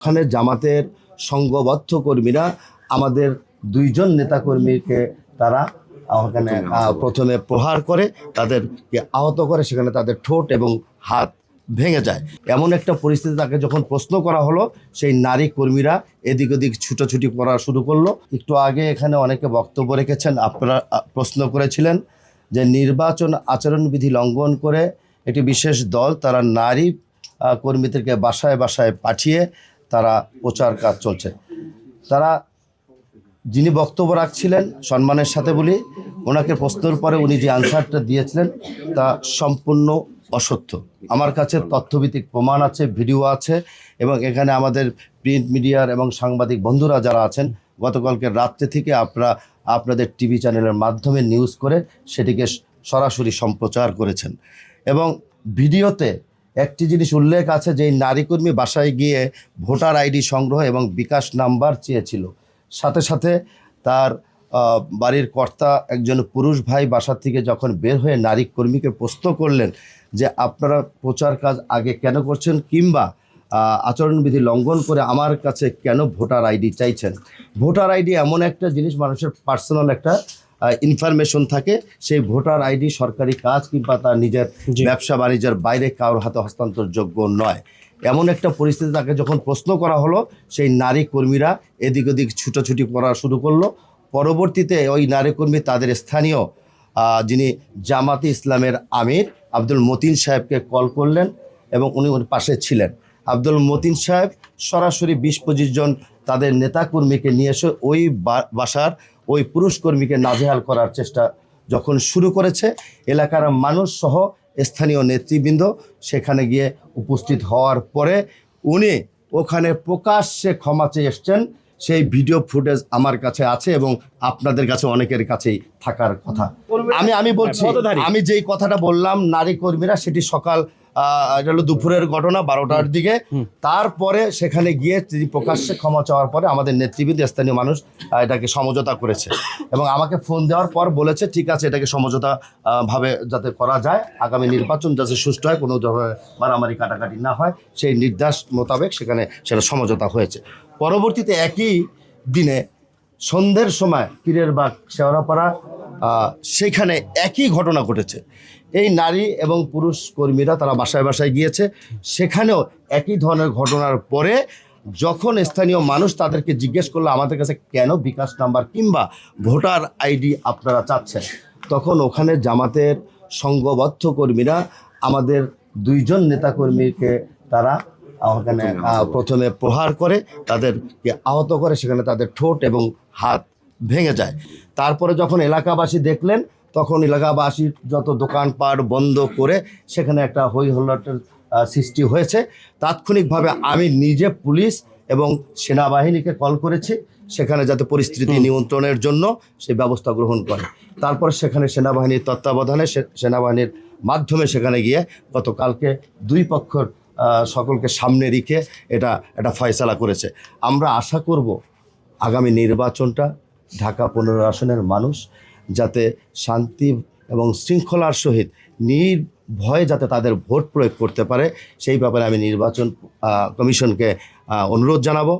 ওখানে জামাতের সংঘবদ্ধ কর্মীরা আমাদের দুইজন নেতাকর্মীকে তারা ওখানে প্রথমে প্রহার করে, তাদেরকে আহত করে, সেখানে তাদের ঠোঁট এবং হাত ভেঙে যায়। এমন একটা পরিস্থিতি তাকে যখন প্রশ্ন করা হলো, সেই নারী কর্মীরা এদিক ওদিক ছুটোছুটি করা শুরু করলো। একটু আগে এখানে অনেকে বক্তব্য রেখেছেন, আপনারা প্রশ্ন করেছিলেন যে নির্বাচন আচরণবিধি লঙ্ঘন করে একটি বিশেষ দল তারা নারী কর্মীদেরকে বাসায় বাসায় পাঠিয়ে তারা প্রচার কাজ চলছে। তারা যিনি বক্তব্য রাখছিলেন, সম্মানের সাথে বলি, ওনাকে প্রশ্নের পরে উনি যে আনসারটা দিয়েছিলেন তা সম্পূর্ণ অসত্য। আমার কাছে তথ্যভিত্তিক প্রমাণ আছে, ভিডিও আছে, এবং এখানে আমাদের প্রিন্ট মিডিয়ার এবং সাংবাদিক বন্ধুরা যারা আছেন গতকালকে রাত্রে থেকে আপনাদের টিভি চ্যানেলের মাধ্যমে নিউজ করে সেটিকে সরাসরি সম্প্রচার করেছেন। এবং ভিডিওতে একটি জিনিস উল্লেখ আছে যে নারী কর্মী বাসায় গিয়ে ভোটার আইডি সংগ্রহ এবং বিকাশ নাম্বার চেয়েছিল। সাথে সাথে তার বাড়ির কর্তা একজন পুরুষ ভাই বাসা থেকে যখন বের হয়ে নারী কর্মীকে প্রশ্ন করলেন যে আপনারা প্রচার কাজ আগে কেন করছেন, কিংবা আচরণবিধি লঙ্ঘন করে আমার কাছে কেন ভোটার আইডি চাইছেন। ভোটার আইডি এমন একটা জিনিস, মানুষের পার্সোনাল একটা ইনফরমেশন থাকে। সেই ভোটার আইডি সরকারি কাজ কিংবা তার নিজের ব্যবসা বাণিজ্যের বাইরে কারোর হাতে হস্তান্তরযোগ্য নয়। এমন একটা পরিস্থিতি তাকে যখন প্রশ্ন করা হলো, সেই নারী কর্মীরা এদিক ওদিক ছুটোছুটি করা শুরু করলো। পরবর্তীতে ওই নারী কর্মী তাদের স্থানীয় যিনি জামাতে ইসলামের আমির আব্দুল মতিন সাহেবকে কল করলেন এবং উনি ওর পাশে ছিলেন। আব্দুল মতিন সাহেব সরাসরি 20-25 জন তাদের নেতাকর্মীকে নিয়ে এসে ওই বাসার ওই পুরুষ কর্মীকে নাজেহাল করার চেষ্টা যখন শুরু করেছে, এলাকার মানুষ সহ স্থানীয় নেতৃবৃন্দ সেখানে গিয়ে উপস্থিত হওয়ার পরে উনি ওখানে প্রকাশ্যে ক্ষমা চেয়ে এসছেন। সেই ভিডিও ফুটেজ আমার কাছে আছে এবং আপনাদের কাছে অনেকের কাছেই থাকার কথা। আমি বলছি, আমি যেই কথাটা বললাম নারী কর্মীরা, সেটি সকাল এটা হলো দুপুরের ঘটনা 12টার দিকে। তারপরে সেখানে গিয়ে তিনি প্রকাশ্যে ক্ষমা চাওয়ার পরে আমাদের নেতৃবৃন্দ স্থানীয় মানুষ এটাকে সমঝোতা করেছে এবং আমাকে ফোন দেওয়ার পর বলেছে ঠিক আছে, এটাকে সমঝোতা ভাবে যাতে করা যায়, আগামী নির্বাচন যাতে সুষ্ঠু হয়, কোনো ধরনের মারামারি কাটাকাটি না হয়, সেই নির্দেশ মোতাবেক সেখানে সেটা সমঝোতা হয়েছে। পরবর্তীতে একই দিনে সন্ধ্যের সময় পীরের বাগ শেওড়াপাড়া সেখানে একই ঘটনা ঘটেছে। এই নারী এবং পুরুষ কর্মীরা তারা বাসায় বাসায় গিয়েছে, সেখানেও একই ধরনের ঘটনার পরে যখন স্থানীয় মানুষ তাদেরকে জিজ্ঞেস করলো আমাদের কাছে কেন বিকাশ নাম্বার কিংবা ভোটার আইডি আপনারা চাচ্ছেন, তখন ওখানে জামাতের সংঘবদ্ধ কর্মীরা আমাদের দুইজন নেতাকর্মীকে তারা ওখানে প্রথমে প্রহার করে, তাদেরকে আহত করে, সেখানে তাদের ঠোঁট এবং হাত ভেঙে যায়। তারপরে যখন এলাকাবাসী দেখলেন, তখন এলাকাবাসীর যত দোকানপাট বন্ধ করে সেখানে একটা হই হল্লাটের সৃষ্টি হয়েছে। তাৎক্ষণিকভাবে আমি নিজে পুলিশ এবং সেনাবাহিনীকে কল করেছি সেখানে যাতে পরিস্থিতি নিয়ন্ত্রণের জন্য সে ব্যবস্থা গ্রহণ করে। তারপরে সেখানে সেনাবাহিনীর তত্ত্বাবধানে সেনাবাহিনীর মাধ্যমে সেখানে গিয়ে গতকালকে দুই পক্ষের সকলকে সামনে রেখে এটা ফয়সালা করেছে। আমরা আশা করব আগামী নির্বাচনটা ঢাকা 15 আসনের মানুষ যাতে শান্তি এবং শৃঙ্খলার সহিত নির্ভয়ে যাতে তাদের ভোট প্রয়োগ করতে পারে, সেই ব্যাপারে আমি নির্বাচন কমিশনকে অনুরোধ জানাবো।